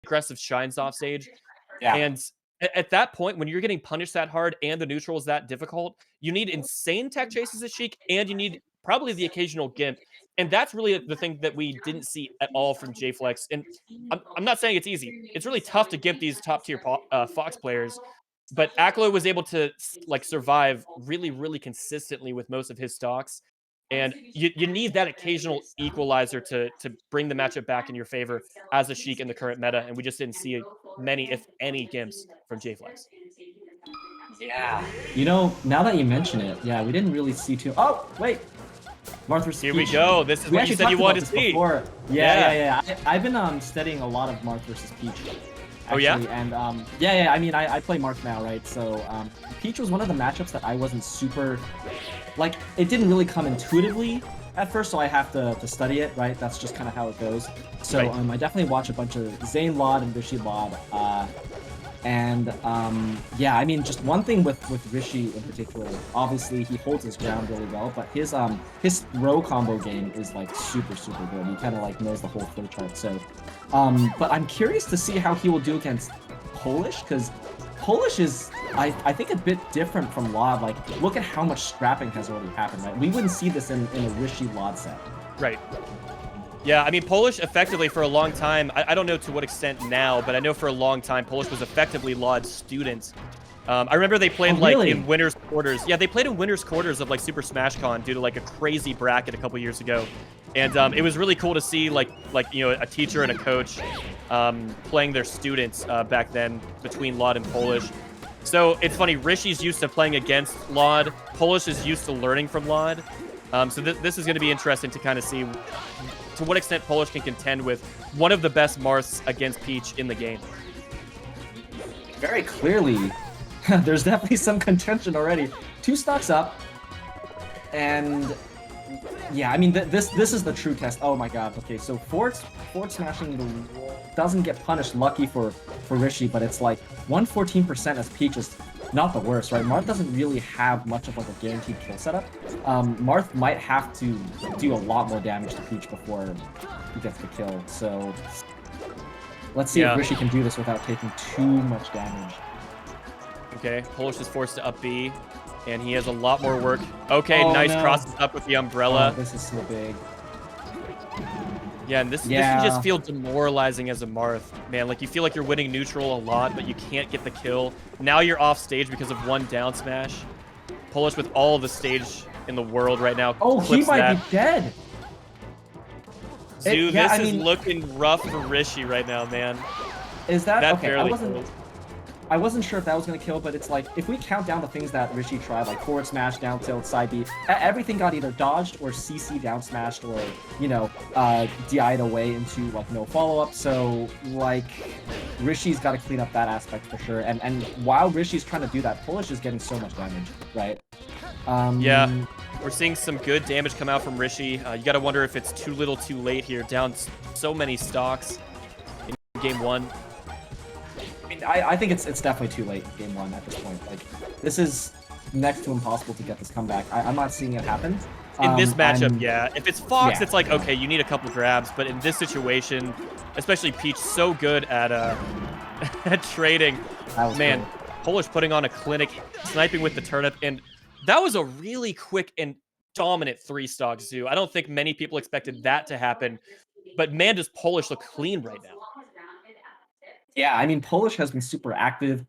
aggressive shines off stage. Yeah. And at that point, when you're getting punished that hard and the neutral is that difficult, you need insane tech chases as Sheik, and you need probably the occasional gimp. And that's really the thing that we didn't see at all from JFlex. And I'm not saying it's easy. It's really tough to gimp these top tier Fox players. But Aklo was able to like survive really, really consistently with most of his stocks. And you need that occasional equalizer to bring the matchup back in your favor as a Sheik in the current meta. And we just didn't see many, if any, gimps from JFlex. Yeah. You know, now that you mention it, yeah, we didn't really see too. Oh, wait. Marth versus Here we Peach. go. This is We what you actually said you talked about wanted to this see. before. Yeah. I've been studying a lot of Marth versus Peach. Oh, yeah? Actually, and yeah. I mean, I play Marth now, right? So Peach was one of the matchups that I wasn't super like. It didn't really come intuitively at first, so I have to study it, right? That's just kind of how it goes. So Right. I definitely watch a bunch of Zane Lod and Rishi Lod. And yeah, I mean, just one thing with Rishi in particular, obviously he holds his ground really well, but his throw combo game is like super good. He kind of like knows the whole flow chart. So, but I'm curious to see how he will do against Polish, because Polish is I think a bit different from Lod. Like, look at how much scrapping has already happened, right? We wouldn't see this in a Rishi Lod set. Right. Yeah, I mean, Polish effectively for a long time, I don't know to what extent now, but I know for a long time, Polish was effectively Lod's student. I remember they played, Oh, like, really? in winners' quarters. Yeah, they played in winners' quarters of, like, Super Smash Con due to, like, a crazy bracket a couple years ago. And it was really cool to see, like you know, a teacher and a coach playing their students back then between Lod and Polish. So it's funny, Rishi's used to playing against Lod. Polish is used to learning from Lod. So this is going to be interesting to kind of see to what extent Polish can contend with one of the best Marths against Peach in the game. Very clearly, there's definitely some contention already. 2 stocks up, and yeah, I mean, this is the true test. Oh my god. Okay, so forward smashing the wall doesn't get punished. Lucky for Rishi, but it's like 114% as Peach is not the worst, right? Marth doesn't really have much of like a guaranteed kill setup. Marth might have to do a lot more damage to Peach before he gets the kill. So let's see if Rishi can do this without taking too much damage. Okay, Polish is forced to up B, and he has a lot more work. Okay, nice crosses up with the umbrella. Oh, this is so big. Yeah, and this can just feel demoralizing as a Marth. Man, like, you feel like you're winning neutral a lot, but you can't get the kill. Now you're off stage because of one down smash. Polish with all the stage in the world right now. Oh, he might be dead. Zoo, this is looking rough for Rishi right now, man. Is that okay? Barely I wasn't sure if that was going to kill, but it's like, if we count down the things that Rishi tried, like forward smash, down tilt, side B, everything got either dodged or CC down smashed or, you know, DI'd away into, like, no follow-up. So, like, Rishi's got to clean up that aspect for sure. And while Rishi's trying to do that, Polish is getting so much damage, right? Yeah, we're seeing some good damage come out from Rishi. You got to wonder if it's too little too late here. Down so many stocks in game 1. I think it's definitely too late in game 1 at this point. Like, this is next to impossible to get this comeback. I'm not seeing it happen. In this matchup, yeah. If it's Fox, it's like, okay, you need a couple grabs. But in this situation, especially Peach, so good at at trading. Man, cool. Polish putting on a clinic, sniping with the turnip. And that was a really quick and dominant 3-stock Zoo. I don't think many people expected that to happen. But man, does Polish look clean right now. Yeah, I mean, Polish has been super active,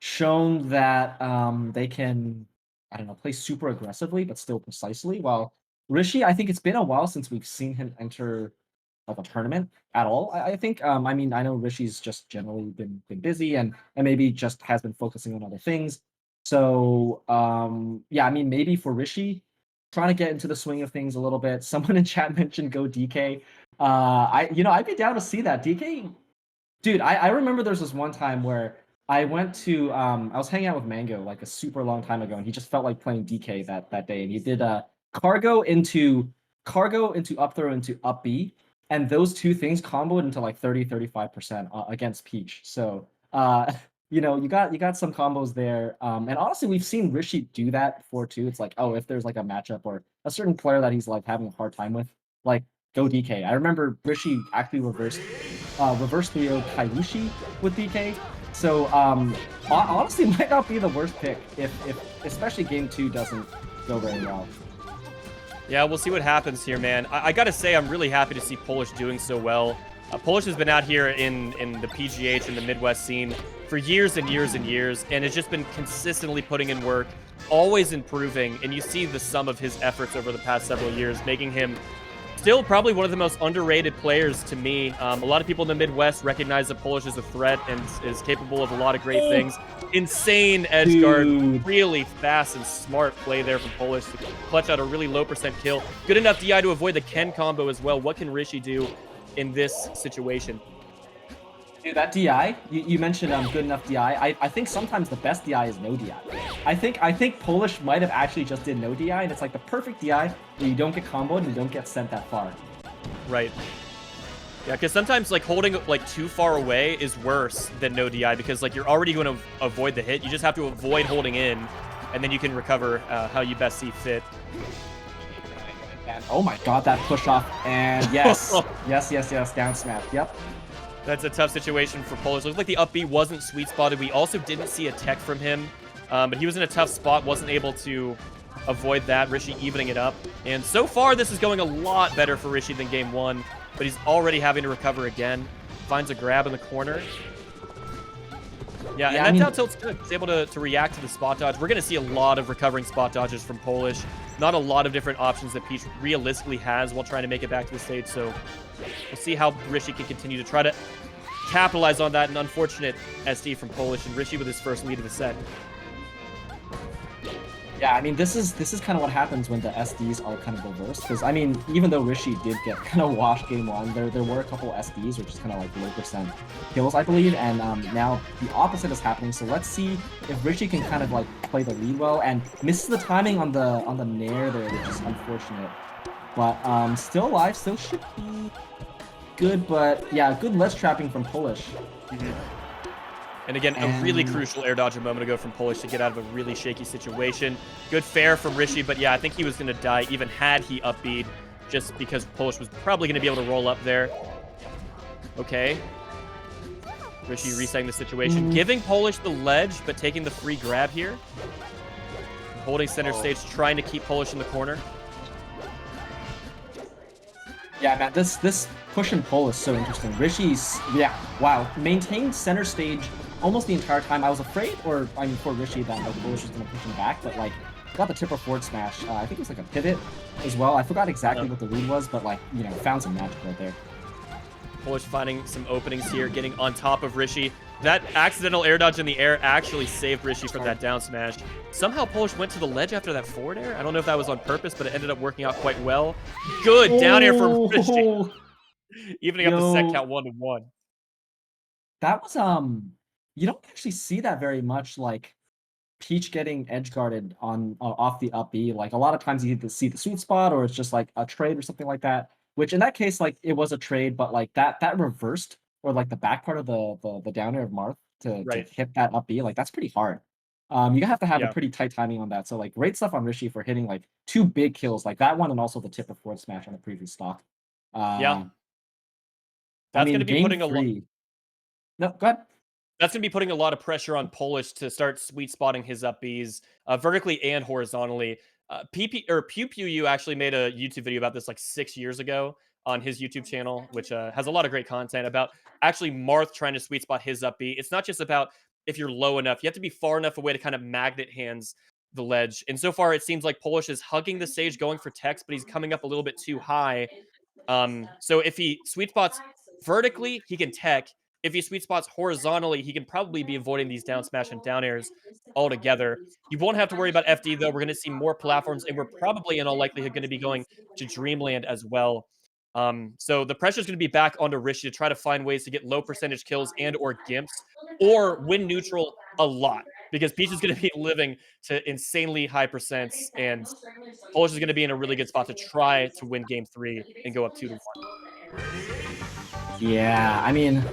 shown that they can, I don't know, play super aggressively, but still precisely. While Rishi, I think it's been a while since we've seen him enter like a tournament at all. I think, I mean, I know Rishi's just generally been busy and maybe just has been focusing on other things. So, yeah, I mean, maybe for Rishi, trying to get into the swing of things a little bit. Someone in chat mentioned go DK. I'd be down to see that. DK. Dude, I remember there's this one time where I went to I was hanging out with Mango like a super long time ago, and he just felt like playing DK that day, and he did cargo into up throw into up B, and those two things comboed into like 35% against Peach. So you know, you got some combos there. And honestly, we've seen Rishi do that before too. It's like, oh, if there's like a matchup or a certain player that he's like having a hard time with, like go DK. I remember Rishi actually reverse 3-0 Kaiushi with DK. So honestly, might not be the worst pick if especially game 2 doesn't go very well. Yeah, we'll see what happens here, man. I gotta say, I'm really happy to see Polish doing so well. Polish has been out here in the PGH and the Midwest scene for years and years and years, and has just been consistently putting in work, always improving, and you see the sum of his efforts over the past several years, making him still probably one of the most underrated players to me. A lot of people in the Midwest recognize that Polish is a threat and is capable of a lot of great things. Insane edge guard, really fast and smart play there from Polish to clutch out a really low % kill. Good enough DI to avoid the Ken combo as well. What can Rishi do in this situation? Dude, that DI, you mentioned good enough DI. I think sometimes the best DI is no DI. I think Polish might have actually just did no DI, and it's like the perfect DI where you don't get comboed and you don't get sent that far. Right. Yeah, because sometimes like holding like too far away is worse than no DI because like you're already going to avoid the hit. You just have to avoid holding in, and then you can recover how you best see fit. And oh my god, that push off, and yes, yes, down smash. Yep. That's a tough situation for Polish. Looks like the up B wasn't sweet spotted. We also didn't see a tech from him, but he was in a tough spot, wasn't able to avoid that. Rishi evening it up. And so far, this is going a lot better for Rishi than game 1, but he's already having to recover again. Finds a grab in the corner. Yeah, and that down tilt's good. He's able to react to the spot dodge. We're going to see a lot of recovering spot dodges from Polish. Not a lot of different options that Peach realistically has while trying to make it back to the stage, so we'll see how Rishi can continue to try to capitalize on that. An unfortunate SD from Polish, and Rishi with his first lead of the set. Yeah, I mean, this is kind of what happens when the SDs are kind of reversed. Because, I mean, even though Rishi did get kind of washed game 1, there were a couple SDs, which is kind of like low % kills, I believe. And now the opposite is happening. So let's see if Rishi can kind of like play the lead well and misses the timing on the nair there, which is unfortunate. But still alive, still should be good. But yeah, good ledge trapping from Polish. And again, a really crucial air dodge a moment ago from Polish to get out of a really shaky situation. Good fair from Rishi, but yeah, I think he was going to die even had he up B'd, just because Polish was probably going to be able to roll up there. Okay. Rishi resetting the situation, giving Polish the ledge, but taking the free grab here. Holding center stage, trying to keep Polish in the corner. Yeah, man, this push and pull is so interesting. Rishi's, yeah, wow, maintained center stage almost the entire time. I was afraid, or I mean, for Rishi, that like Polish was going to push him back, but like got the tipper forward smash. I think it was like a pivot as well. I forgot exactly what the read was, but like, you know, found some magic right there. Polish finding some openings here, getting on top of Rishi. That accidental air dodge in the air actually saved Rishi from that down smash. Somehow Polish went to the ledge after that forward air. I don't know if that was on purpose, but it ended up working out quite well. Good down air from Rishi. Evening up the set count 1-1. That was, you don't actually see that very much, like, Peach getting edge guarded on off the up B. Like, a lot of times you either see the sweet spot or it's just like a trade or something like that. Which in that case, like, it was a trade, but like that reversed, or like the back part of the down air of Marth to hit that up B, like that's pretty hard. You have to have a pretty tight timing on that. So like great stuff on Rishi for hitting like 2 big kills, like that one and also the tip of forward smash on the previous stock. That's going to be putting a lot. No, go ahead. That's going to be putting a lot of pressure on Polish to start sweet spotting his up Bs vertically and horizontally. Pew Pew You actually made a YouTube video about this like 6 years ago on his YouTube channel, which has a lot of great content about actually Marth trying to sweet spot his up B. It's not just about if you're low enough. You have to be far enough away to kind of magnet hands the ledge. And so far, it seems like Polish is hugging the stage, going for techs, but he's coming up a little bit too high. So if he sweet spots vertically, he can tech. If he sweet spots horizontally, he can probably be avoiding these down smash and down airs altogether. You won't have to worry about FD, though. We're going to see more platforms, and we're probably in all likelihood going to be going to Dreamland as well. So the pressure is going to be back onto Rishi to try to find ways to get low percentage kills and or gimps, or win neutral a lot, because Peach is going to be living to insanely high percents, and Polish is going to be in a really good spot to try to win game 3 and go up 2-1. Yeah, I mean,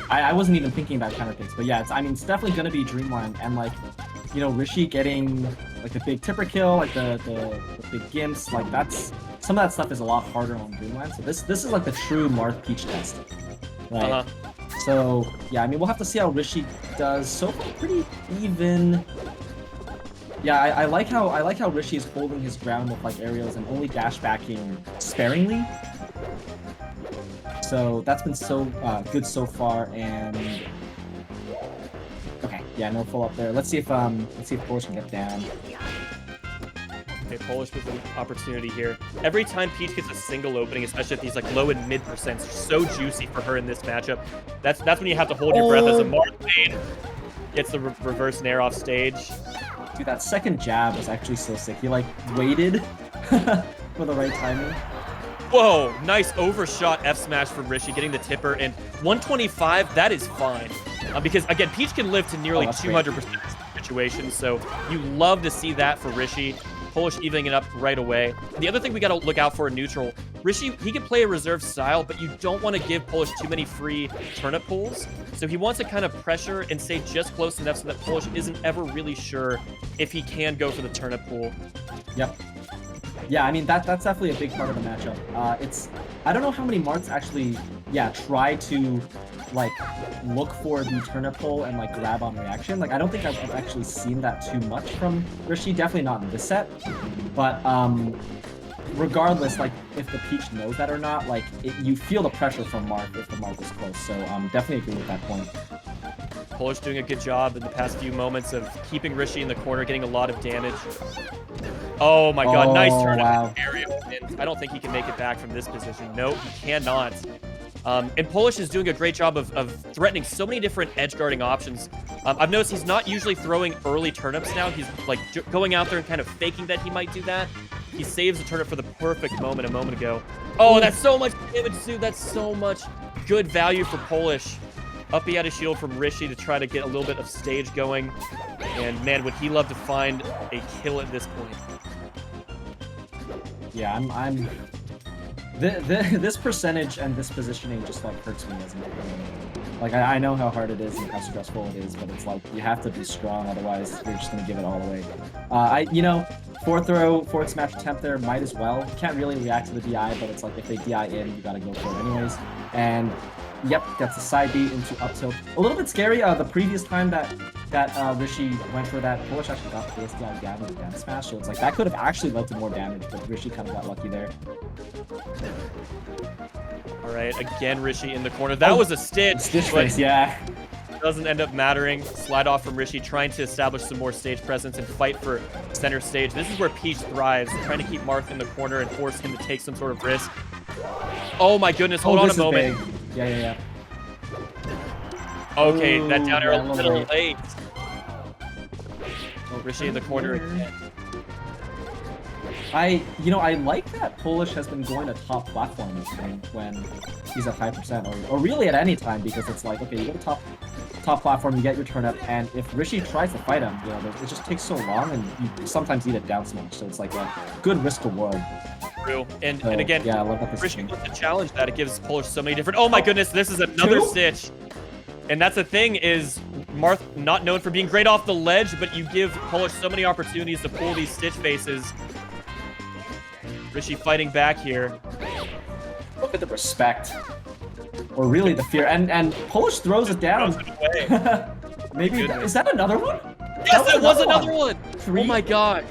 I wasn't even thinking about counter picks, but yeah, it's definitely going to be Dreamland, and like, you know, Rishi getting like the big tipper kill, like the big gimps, like that's some of that stuff is a lot harder on Dreamland. So this is like the true Marth Peach test, right? So yeah, I mean we'll have to see how Rishi does. So far, pretty even. Yeah, I like how Rishi is holding his ground with like aerials and only dash backing sparingly. So that's been so good so far. And okay, yeah, no full up there. Let's see if Polish can get down. Okay, Polish with an opportunity here. Every time Peach gets a single opening, especially at these like low and mid percents, so juicy for her in this matchup. That's when you have to hold your breath as a Marth main gets the reverse nair off stage. Dude, that second jab was actually so sick. He like waited for the right timing. Whoa, nice overshot F smash from Rishi, getting the tipper, and 125, that is fine. Because again, Peach can live to nearly 200% situations, so you love to see that for Rishi. Polish evening it up right away. The other thing we got to look out for in neutral, Rishi, he can play a reserve style, but you don't want to give Polish too many free turnip pulls. So he wants to kind of pressure and stay just close enough so that Polish isn't ever really sure if he can go for the turnip pull. Yep. Yeah, I mean that's definitely a big part of the matchup. I don't know how many Marths actually try to like look for the turnip pull and like grab on reaction. Like I don't think I've actually seen that too much from Rishi. Definitely not in this set. But regardless, like if the Peach knows that or not, like you feel the pressure from Marth if the Marth is close. So definitely agree with that point. Polish doing a good job in the past few moments of keeping Rishi in the corner, getting a lot of damage. Oh my god, nice turn aerial. And I don't think he can make it back from this position. No, he cannot. And Polish is doing a great job of threatening so many different edge guarding options. I've noticed he's not usually throwing early turnips now. He's like going out there and kind of faking that he might do that. He saves the turnip for the perfect moment a moment ago. Oh, that's so much damage, dude. That's so much good value for Polish. Up he had a shield from Rishi to try to get a little bit of stage going. And man, would he love to find a kill at this point. Yeah, this percentage and this positioning just like hurts me as a player. Like I know how hard it is and how stressful it is, but it's like you have to be strong, otherwise you're just gonna give it all away. You know, forward smash attempt there might as well. You can't really react to the DI, but it's like if they DI in, you gotta go for it anyways. And yep, gets a side beat into up tilt. A little bit scary. The previous time that Rishi went for that, Polish actually got the DI down with the down smash, so it's like that could have actually led to more damage, but Rishi kind of got lucky there. All right, again Rishi in the corner. That was a stitch. Stitch face, yeah. Doesn't end up mattering. Slide off from Rishi, trying to establish some more stage presence and fight for center stage. This is where Peach thrives, trying to keep Marth in the corner and force him to take some sort of risk. Oh my goodness, hold on a moment. Big. Yeah. Okay, that down air a little late. Oh, Rishi in the corner again. I like that Polish has been going to top platforms when he's at 5%, or really at any time, because it's like, okay, you go to top platform, you get your turnip, and if Rishi tries to fight him, you know, it just takes so long, and you sometimes need a down smash, so it's like a good risk reward. True. And again, yeah, I love that Rishi wants to challenge that. It gives Polish so many different. Oh my goodness, this is another stitch. And that's the thing is, Marth not known for being great off the ledge, but you give Polish so many opportunities to pull these stitch faces. Rishi fighting back here. Look at the respect, or really the fear, and Polish throws it down. Maybe is that another one? Yes, that was another one. 3? Oh my god.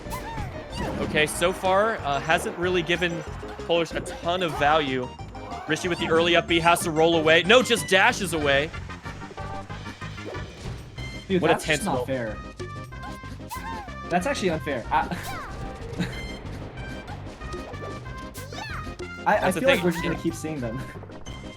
Okay, so far hasn't really given Polish a ton of value. Rishi with the early up B has to roll away. No, just dashes away. Dude, what that's a tense just not fair. That's actually unfair. I feel like we're just gonna keep seeing them.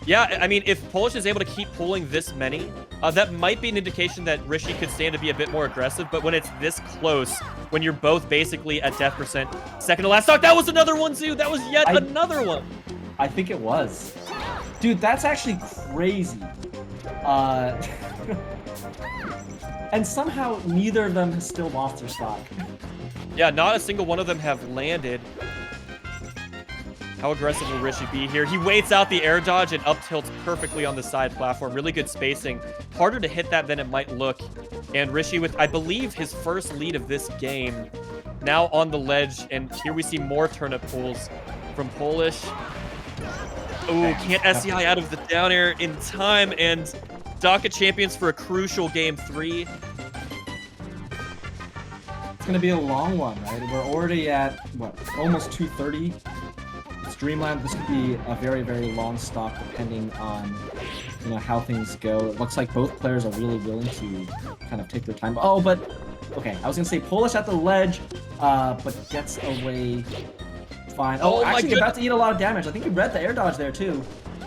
Yeah, I mean, if Polish is able to keep pulling this many, that might be an indication that Rishi could stand to be a bit more aggressive, but when it's this close, when you're both basically at death percent, second to last stock, that was another one too! That was yet another one! I think it was. Dude, that's actually crazy. And somehow neither of them has still lost their stock. Yeah, not a single one of them have landed. How aggressive will Rishi be here? He waits out the air dodge and up tilts perfectly on the side platform. Really good spacing. Harder to hit that than it might look. And Rishi with, I believe, his first lead of this game. Now on the ledge, and here we see more turnip pulls from Polish. Oh, can't SCI out of the down air in time, and Docket champions for a crucial game 3. It's gonna be a long one, right? We're already at what, almost 2:30. Streamline. This could be a very, very long stock, depending on how things go. It looks like both players are really willing to kind of take their time. Oh, but okay, I was gonna say Polish at the ledge, but gets away fine. Oh, actually about to eat a lot of damage. I think he read the air dodge there too.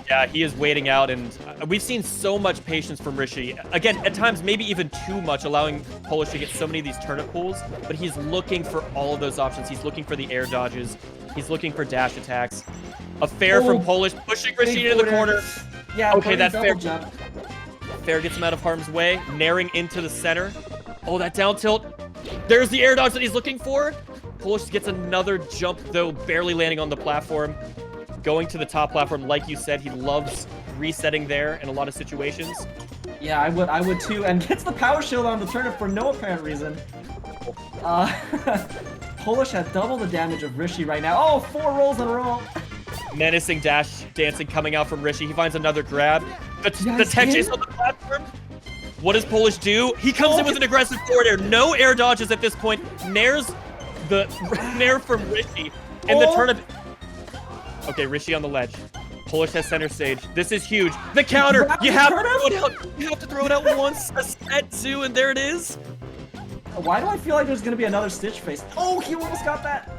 Yeah, he is waiting out, and we've seen so much patience from Rishi. Again, at times, maybe even too much, allowing Polish to get so many of these turnip pulls, but he's looking for all of those options. He's looking for the air dodges. He's looking for dash attacks. A fair from Polish, pushing Rishi into the corner. Yeah, okay, that fair jump. Fair gets him out of harm's way, naring into the center. Oh, that down tilt. There's the air dodge that he's looking for. Polish gets another jump, though, barely landing on the platform. Going to the top platform, like you said, he loves resetting there in a lot of situations. Yeah, I would too, and gets the power shield on the turnip for no apparent reason. Polish had double the damage of Rishi right now. Oh, 4 rolls in a row. Menacing dash dancing coming out from Rishi. He finds another grab. The tech chase on the platform. What does Polish do? He comes in with an aggressive forward air. No air dodges at this point. Nairs the nair from Rishi. And the turnip. Okay, Rishi on the ledge. Polish has center stage. This is huge. The counter. You have to throw it out. You have to throw it out once. A set 2, and there it is. Why do I feel like there's gonna be another Stitch face? Oh, he almost got that.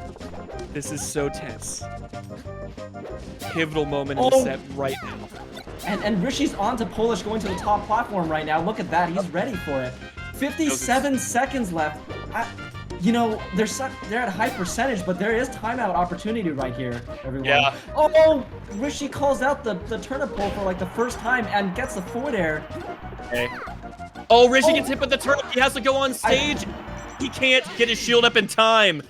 This is so tense. Pivotal moment in the set right now. And Rishi's on to Polish going to the top platform right now. Look at that. He's ready for it. 57 seconds left. They're at high percentage, but there is timeout opportunity right here, everyone. Yeah. Oh, Rishi calls out the turnip pull for like the first time and gets the forward air. Okay. Oh, Rishi gets hit with the turnip. He has to go on stage. He can't get his shield up in time.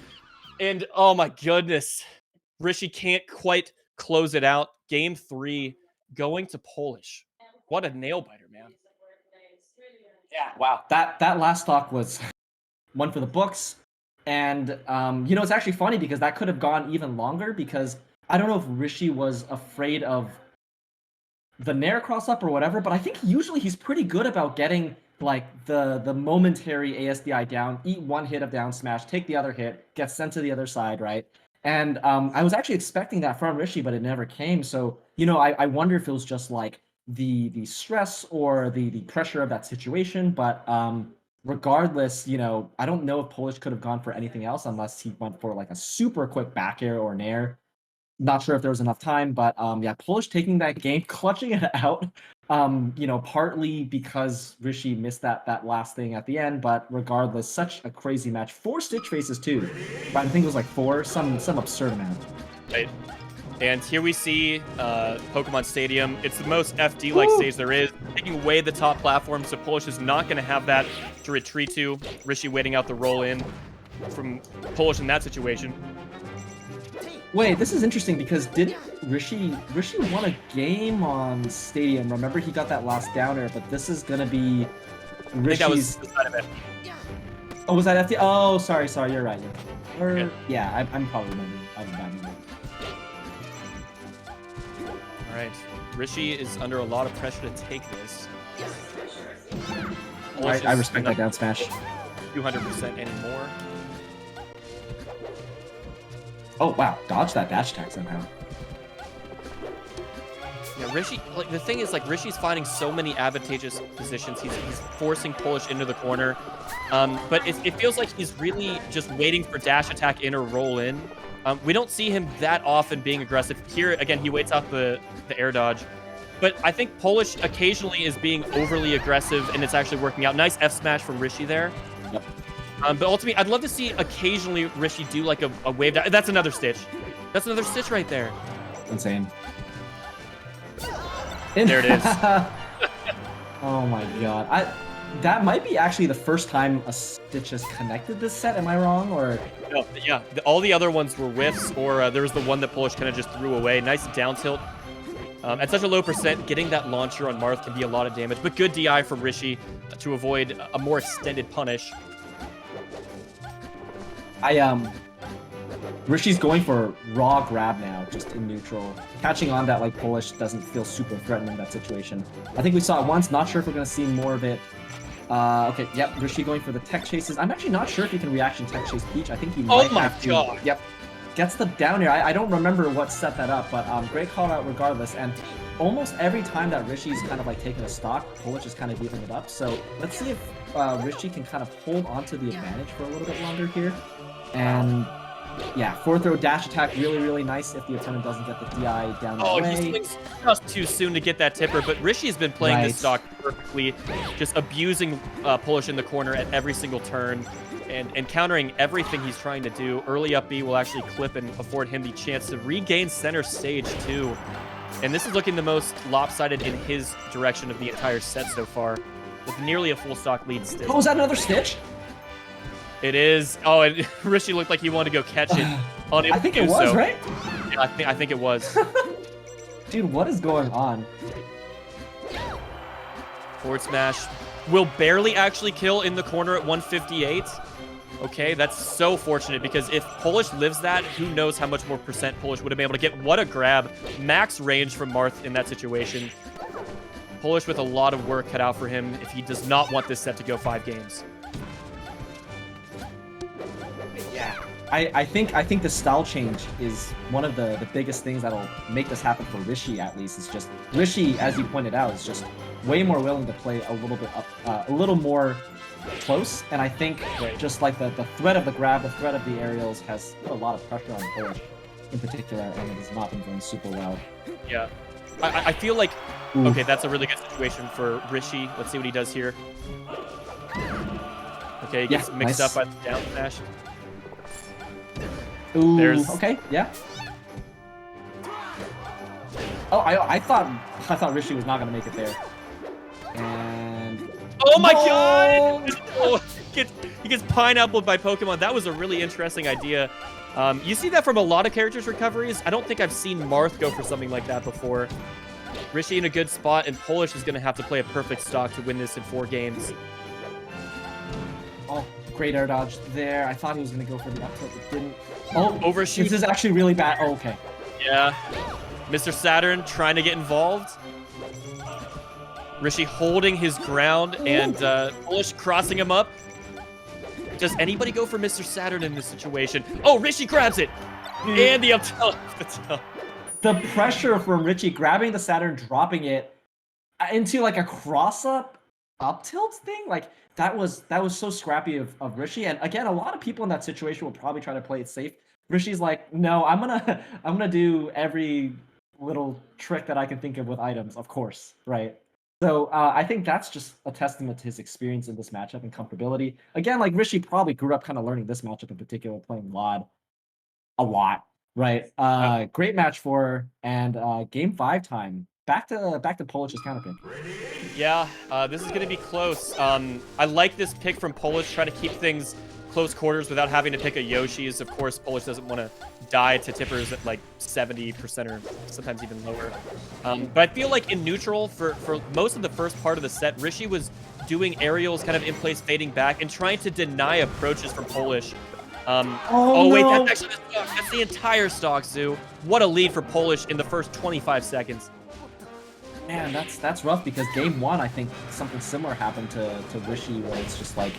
And oh my goodness. Rishi can't quite close it out. Game 3 going to Polish. What a nail biter, man. Yeah, wow. That last stock was one for the books. And it's actually funny because that could have gone even longer, because I don't know if Rishi was afraid of the Nair cross up or whatever, but I think usually he's pretty good about getting like the momentary ASDI down, eat one hit of down smash, take the other hit, get sent to the other side, right? And I was actually expecting that from Rishi, but it never came. So, I wonder if it was just like the stress or the pressure of that situation. But regardless, I don't know if Polish could have gone for anything else unless he went for like a super quick back air or nair. Not sure if there was enough time, but yeah, Polish taking that game, clutching it out. Partly because Rishi missed that last thing at the end, but regardless, such a crazy match. 4 Stitch faces too. But I think it was like 4, some absurd amount. Right. And here we see Pokemon Stadium. It's the most FD-like stage there is, taking away the top platform, so Polish is not going to have that to retreat to. Rishi waiting out the roll-in from Polish in that situation. Wait, this is interesting because didn't Rishi won a game on Stadium? Remember, he got that last downer, but this is gonna be Rishi's. I think that was the side of it. Oh, was that FD? Oh, sorry, you're right. Yeah, I'm probably remembering. All right, Rishi is under a lot of pressure to take this. I respect that down smash. 200% anymore. Oh wow, dodge that dash attack somehow. Yeah, Rishi, like the thing is, like Rishi's finding so many advantageous positions. He's forcing Polish into the corner. But it feels like he's really just waiting for dash attack in or roll in. We don't see him that often being aggressive. Here, again, he waits out the air dodge. But I think Polish occasionally is being overly aggressive, and it's actually working out. Nice F smash from Rishi there. Yep. But ultimately, I'd love to see occasionally Rishi do like a wave down. That's another Stitch. That's another Stitch right there. Insane. There it is. Oh my god. That might be actually the first time a Stitch has connected this set. Am I wrong? Or no, yeah. All the other ones were whiffs, or there was the one that Polish kind of just threw away. Nice down tilt. At such a low percent, getting that launcher on Marth can be a lot of damage, but good DI from Rishi to avoid a more extended punish. Rishi's going for raw grab now, just in neutral. Catching on that like Polish doesn't feel super threatening in that situation. I think we saw it once, not sure if we're gonna see more of it. Okay, yep, Rishi going for the tech chases. I'm actually not sure if he can reaction tech chase Peach. I think he might have to. God. Yep. Gets the down air. I don't remember what set that up, but great call out regardless. And almost every time that Rishi's kind of like taking a stock, Polish is kind of giving it up. So let's see if Rishi can kind of hold onto the advantage for a little bit longer here. And yeah, fourth throw dash attack, really, really nice if the opponent doesn't get the DI down the way. He swings just too soon to get that tipper, but Rishi's been playing this stock perfectly, just abusing Polish in the corner at every single turn and countering everything he's trying to do. Early up B will actually clip and afford him the chance to regain center stage too. And this is looking the most lopsided in his direction of the entire set so far, with nearly a full stock lead still. Oh, is that another Stitch? It is. Oh, and Rishi looked like he wanted to go catch it. I think it was, right? Yeah, I think it was. Dude, what is going on? Forward smash will barely actually kill in the corner at 158. Okay, that's so fortunate because if Polish lives that, who knows how much more percent Polish would have been able to get. What a grab. Max range from Marth in that situation. Polish with a lot of work cut out for him if he does not want this set to go 5 games. Yeah, I think the style change is one of the biggest things that'll make this happen for Rishi, at least. It's just Rishi, as you pointed out, is just way more willing to play a little bit up, a little more close. And I think just like the threat of the grab, the threat of the aerials has put a lot of pressure on Polish in particular, and it has not been going super well. Yeah, I feel like okay, that's a really good situation for Rishi. Let's see what he does here. Okay, he gets mixed up by the down smash. Ooh, okay, yeah. Oh, I thought Rishi was not gonna make it there. And oh my god! Oh, he gets pineappled by Pokemon. That was a really interesting idea. You see that from a lot of characters' recoveries. I don't think I've seen Marth go for something like that before. Rishi in a good spot, and Polish is gonna have to play a perfect stock to win this in 4 games. Oh, great air dodge there. I thought he was going to go for the up tilt, but didn't. Oh, overshoot. This is actually really bad. Oh, okay. Yeah. Mr. Saturn trying to get involved. Rishi holding his ground and Polish crossing him up. Does anybody go for Mr. Saturn in this situation? Oh, Rishi grabs it. Dude. And the up tilt. The pressure from Rishi grabbing the Saturn, dropping it into like a cross-up tilt thing, like that was so scrappy of Rishi. And again, a lot of people in that situation will probably try to play it safe. Rishi's like, no, I'm gonna do every little trick that I can think of with items, of course, right? So I think that's just a testament to his experience in this matchup and comfortability. Again, like Rishi probably grew up kind of learning this matchup in particular, playing WAD a lot, right? Great match for her, and game 5 time. Back to Polish's counterpick. Yeah, this is going to be close. I like this pick from Polish, try to keep things close quarters without having to pick a Yoshi's. Of course, Polish doesn't want to die to tippers at like 70% or sometimes even lower. But I feel like in neutral, for most of the first part of the set, Rishi was doing aerials kind of in place, fading back, and trying to deny approaches from Polish. Oh wait, no. that's actually that's the entire stock, Zoo. What a lead for Polish in the first 25 seconds. Man, that's rough because game 1, I think something similar happened to Rishi, where it's just like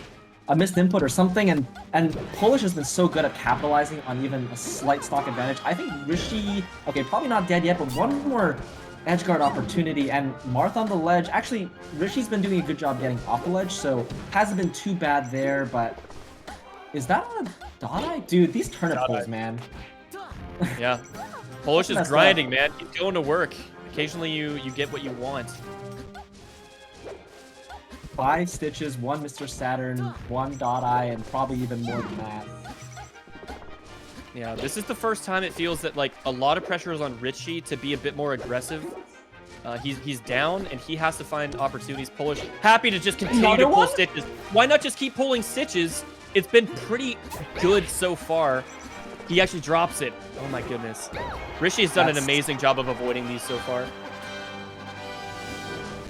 a missed input or something, and Polish has been so good at capitalizing on even a slight stock advantage. I think Rishi, okay, probably not dead yet, but one more edgeguard opportunity, and Marth on the ledge. Actually, Rishi's been doing a good job getting off the ledge, so hasn't been too bad there, but is that on a dot eye? Dude, these turnip holes, man. Yeah. Polish is grinding, man. He's going to work. Occasionally you get what you want. 5 stitches, 1 Mr. Saturn, 1 dot eye, and probably even more than that. Yeah, this is the first time it feels that like a lot of pressure is on Rishi to be a bit more aggressive. He's down and he has to find opportunities. Polish happy to just continue to pull stitches. Why not just keep pulling stitches? It's been pretty good so far. He actually drops it. Oh my goodness. Rishi has done an amazing job of avoiding these so far.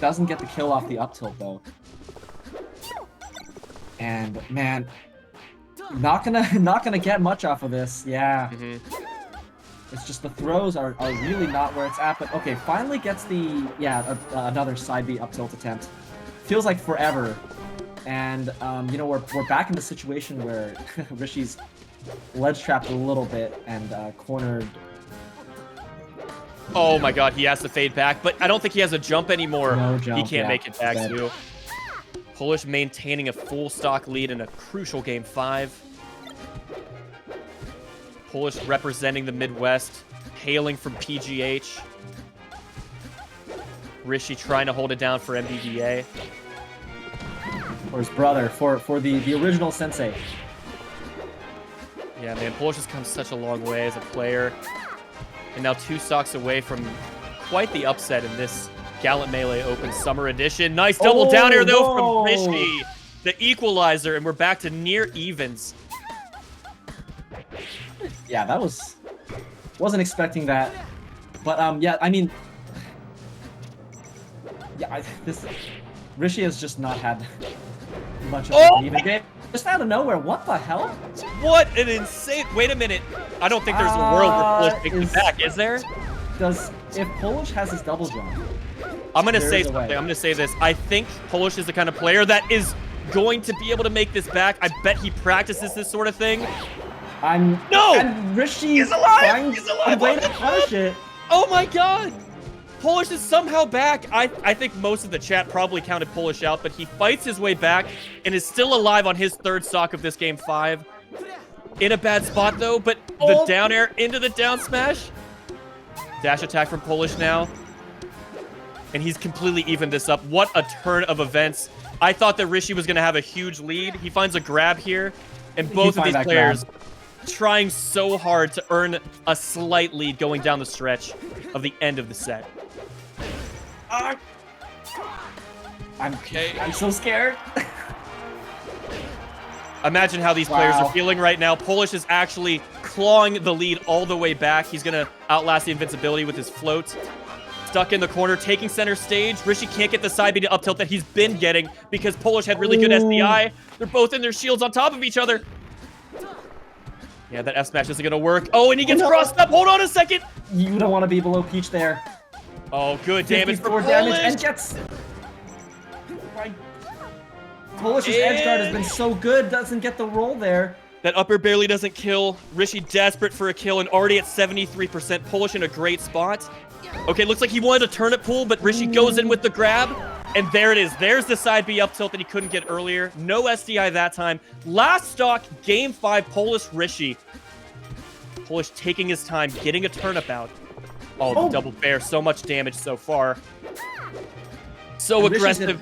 Doesn't get the kill off the up tilt though. And man, Not gonna get much off of this. Yeah. Mhm. It's just the throws are really not where it's at. But okay, finally gets the another side B up tilt attempt. Feels like forever. And you know, we're back in the situation where Rishi's ledge trapped a little bit and cornered. Oh my god, he has to fade back, but I don't think he has a jump anymore. No jump, He can't yeah, make it back, dead. too. Polish maintaining a full stock lead in a crucial game 5. Polish representing the Midwest, hailing from PGH. Rishi trying to hold it down for MBDA. For his brother, for the original sensei. Yeah, man, Polish has come such a long way as a player. And now 2 stocks away from quite the upset in this Galint Melee Open Summer Edition. Nice double down air, though, from Rishi. The equalizer, and we're back to near evens. Yeah, that wasn't expecting that. But yeah, I mean, yeah, Rishi has just not had much of an even game. Just out of nowhere, what the hell? What an insane... Wait a minute. I don't think there's a world where Polish takes it back, is there? If Polish has his double jump... I'm going to say something. I'm going to say this. I think Polish is the kind of player that is going to be able to make this back. I bet he practices this sort of thing. No! And Rishi is alive! finds He's alive! a way to punish it. Oh my god! Polish is somehow back. I think most of the chat probably counted Polish out, but he fights his way back and is still alive on his 3rd stock of this game 5. In a bad spot, though, but the down air into the down smash. Dash attack from Polish now. And he's completely evened this up. What a turn of events. I thought that Rishi was going to have a huge lead. He finds a grab here, and both of these players trying so hard to earn a slight lead going down the stretch of the end of the set. I'm so scared. Imagine how these players are feeling right now. Polish is actually clawing the lead all the way back. He's going to outlast the invincibility with his float. Stuck in the corner, taking center stage. Rishi can't get the side B to up tilt that he's been getting because Polish had really good SDI. They're both in their shields on top of each other. Yeah, that F smash isn't going to work. Oh, and he gets crossed up. Hold on a second. You don't want to be below Peach there. Oh, good damage for Polish. Damage and gets... Polish's edge guard has been so good, doesn't get the roll there. That upper barely doesn't kill. Rishi desperate for a kill and already at 73%. Polish in a great spot. Okay, looks like he wanted a turnip pool, but Rishi goes in with the grab. And there it is. There's the side B up tilt that he couldn't get earlier. No SDI that time. Last stock, game 5, Polish Rishi. Polish taking his time, getting a turnip out. Oh, the double fair. So much damage so far. So aggressive.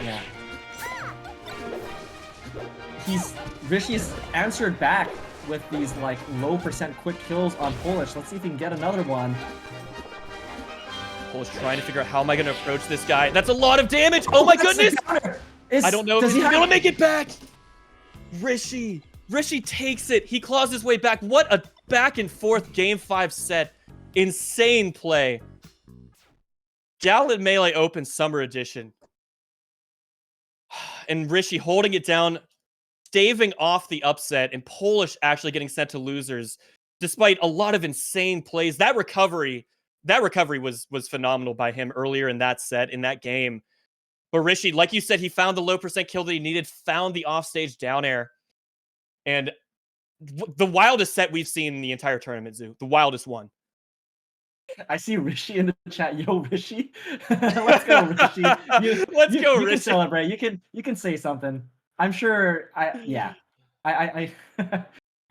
Yeah. Rishi's answered back with these like low percent quick kills on Polish. Let's see if he can get another one. Polish trying to figure out how am I going to approach this guy. That's a lot of damage. Oh my goodness. I don't know if he's going to make it back. Rishi takes it. He claws his way back. What a back and forth game 5 set. Insane play. Galint Melee Open Summer Edition. And Rishi holding it down, staving off the upset, and Polish actually getting sent to losers despite a lot of insane plays. That recovery was phenomenal by him earlier in that set, in that game. But Rishi, like you said, he found the low percent kill that he needed, found the offstage down air. And the wildest set we've seen in the entire tournament, Zoo. The wildest one. I see Rishi in the chat. Yo, Rishi. Let's go, Rishi. Let's go, Rishi. You can celebrate. You can say something. I'm sure.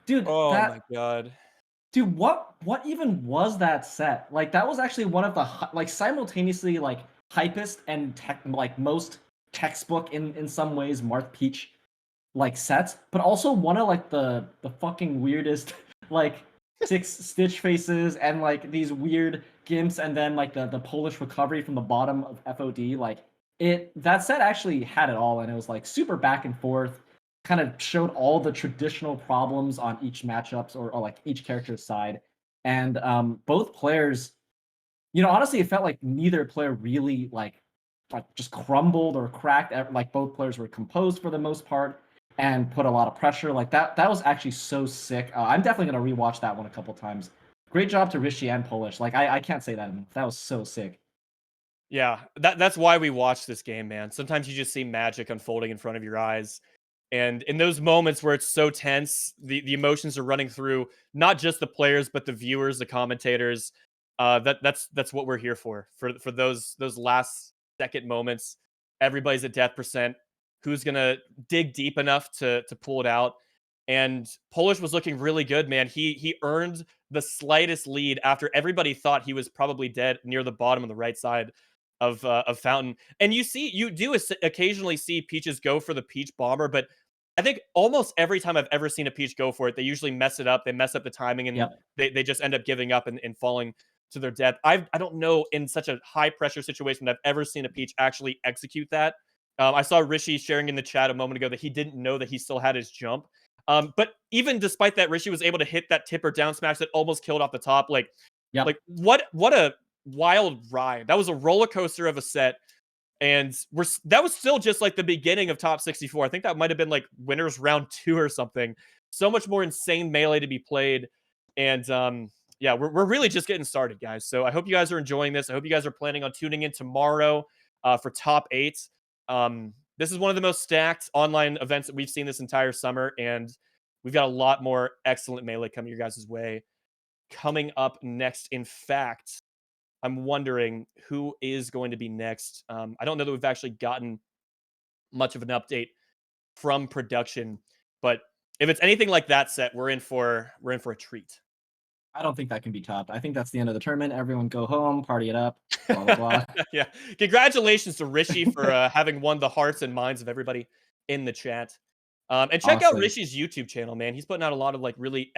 Dude. Oh my god. Dude, what even was that set? Like, that was actually one of the like simultaneously like hypest and most textbook in some ways Marth Peach like sets, but also one of like the fucking weirdest like 6 Stitch faces and like these weird gimps, and then like the Polish recovery from the bottom of FOD. Like that set actually had it all, and it was like super back and forth. Kind of showed all the traditional problems on each matchups or like each character's side. And both players, honestly, it felt like neither player really like just crumbled or cracked. Like both players were composed for the most part. and put a lot of pressure. Like that was actually so sick. I'm definitely gonna rewatch that one a couple times. Great job to Rishi and Polish. Like I can't say that enough. That was so sick. Yeah, that's why we watch this game, man. Sometimes you just see magic unfolding in front of your eyes. And in those moments where it's so tense, the emotions are running through not just the players, but the viewers, the commentators. That's what we're here for those last second moments. Everybody's at death percent. Who's gonna dig deep enough to pull it out? And Polish was looking really good, man. He earned the slightest lead after everybody thought he was probably dead near the bottom on the right side of Fountain. And you do occasionally see Peaches go for the Peach Bomber, but I think almost every time I've ever seen a Peach go for it, they usually mess it up. They mess up the timing, and Yep. they just end up giving up and falling to their death. I don't know in such a high pressure situation that I've ever seen a Peach actually execute that. I saw Rishi sharing in the chat a moment ago that he didn't know that he still had his jump. But even despite that, Rishi was able to hit that tipper down smash that almost killed off the top. Like Yep. what a wild ride. That was a roller coaster of a set. And that was still just like the beginning of top 64. I think that might have been like winners round 2 or something. So much more insane melee to be played. And yeah, we're really just getting started, guys. So I hope you guys are enjoying this. I hope you guys are planning on tuning in tomorrow for top 8. This is one of the most stacked online events that we've seen this entire summer, and we've got a lot more excellent melee coming your guys' way coming up next. In fact, I'm wondering who is going to be next. I don't know that we've actually gotten much of an update from production, but if it's anything like that set, we're in for a treat. I don't think that can be topped. I think that's the end of the tournament. Everyone go home, party it up, blah blah Yeah, congratulations to Rishi for blah. having won the hearts and minds of everybody in the chat. And check out Honestly. Rishi's YouTube channel, man. He's putting out a lot of like really